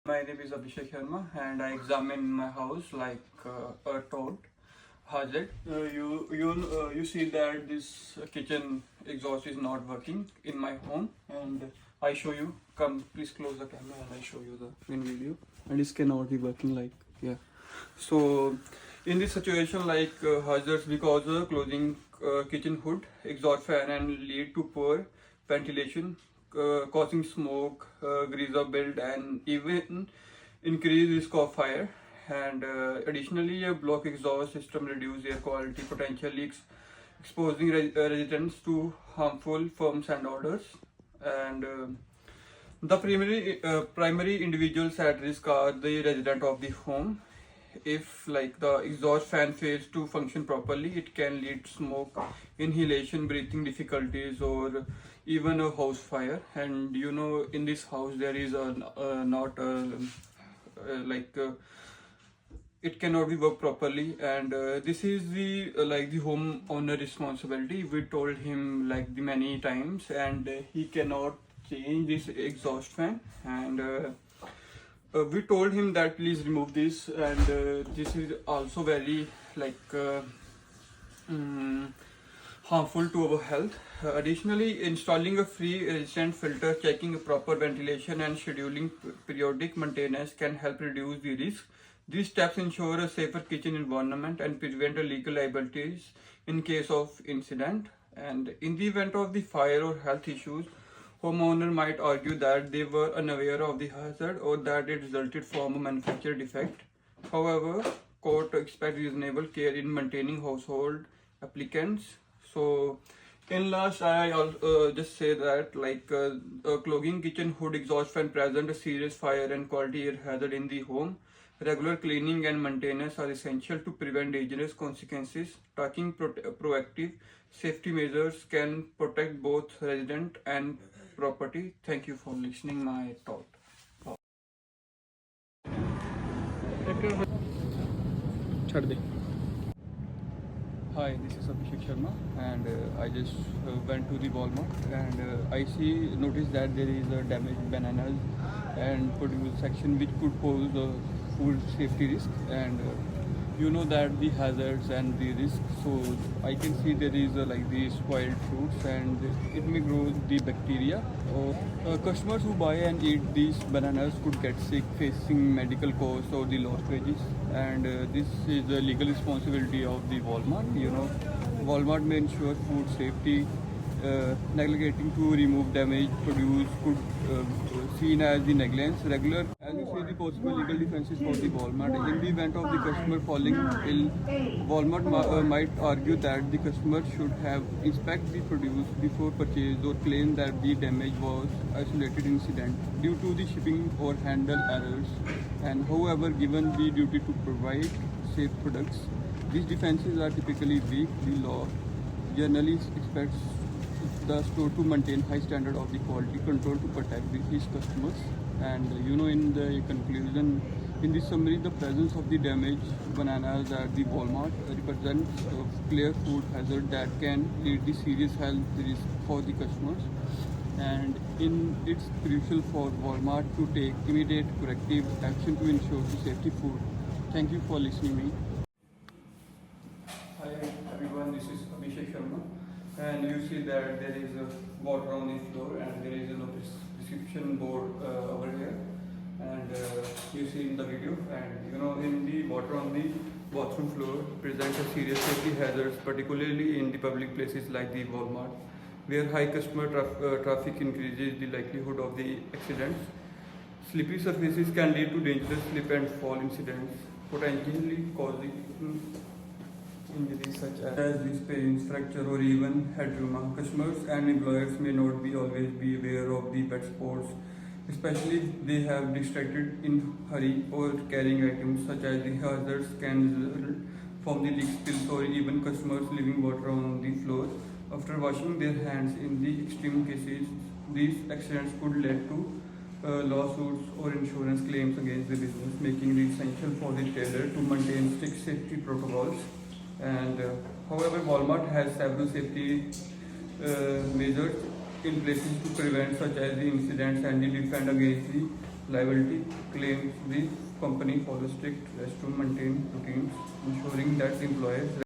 My name is Abhishek Sharma and I examine my house like a toad hazard. You see that this kitchen exhaust is not working in my home, and I show you. Come, please close the camera and I show you the in video. And this cannot be working like yeah. So in this situation, like hazards because closing kitchen hood, exhaust fan, and lead to poor ventilation, causing smoke, grease up build, and even increase risk of fire. And additionally, a block exhaust system reduce air quality, potentially exposing residents to harmful fumes and odors. And the primary individuals at risk are the resident of the home. If like the exhaust fan fails to function properly, it can lead to smoke inhalation, breathing difficulties, or even a house fire. And in this house there is a not like it cannot be worked properly, and this is the like the homeowner responsibility. We told him like the many times, and he cannot change this exhaust fan. And we told him that please remove this, and this is also very like harmful to our health. Additionally, installing a free resistant filter, checking proper ventilation, and scheduling periodic maintenance can help reduce the risk. These steps ensure a safer kitchen environment and prevent legal liabilities in case of incident. And in the event of the fire or health issues, homeowner might argue that they were unaware of the hazard or that it resulted from a manufacturer defect. However, court expects reasonable care in maintaining household applicants. So, in last, I just say that like clogging kitchen hood, exhaust fan present a serious fire and quality air hazard in the home. Regular cleaning and maintenance are essential to prevent dangerous consequences. Taking proactive safety measures can protect both resident and property. Thank you for listening my talk. Hi, this is Abhishek Sharma, and I just went to the Walmart, and I noticed that there is a damaged bananas and produce section which could pose a food safety risk, and you know that the hazards and the risk. So I can see there is like the spoiled fruits, and it may grow the bacteria. Or customers who buy and eat these bananas could get sick, facing medical costs or the lost wages. And this is the legal responsibility of the Walmart. Walmart may ensure food safety. Neglecting to remove damaged produce could seen as the negligence. Regular, as you see, the possible legal defenses for the Walmart. In the event of the customer falling ill, Walmart might argue that the customer should have inspected the produce before purchase or claim that the damage was isolated incident due to the shipping or handle errors. And however, given the duty to provide safe products, these defenses are typically weak. The law generally expects the store to maintain high standard of the quality control to protect his customers. And in the conclusion, in this summary, the presence of the damaged bananas at the Walmart represents a clear food hazard that can lead to serious health risk for the customers. And it's crucial for Walmart to take immediate corrective action to ensure the safety food. Thank you for listening to me. Hi everyone, this is Abhishek Sharma, and you see that there is a water on the floor, and there is a prescription board over here, and you see in the video. And in the water on the bathroom floor presents a serious safety hazards, particularly in the public places like the Walmart, where high customer traffic increases the likelihood of the accidents. Slippery surfaces can lead to dangerous slip and fall incidents, potentially causing injuries such as wrist pains, fracture, or even head trauma. Customers and employers may not always be aware of the pet sports, especially if they have distracted in hurry or carrying items such as the hazards can result from the leak spills or even customers leaving water on the floor after washing their hands. In the extreme cases, these accidents could lead to lawsuits or insurance claims against the business, making it essential for the retailer to maintain strict safety protocols. And however, Walmart has several safety measures in places to prevent such as the incidents and defend against the liability claims. The company follows strict restroom maintenance routines, ensuring that employees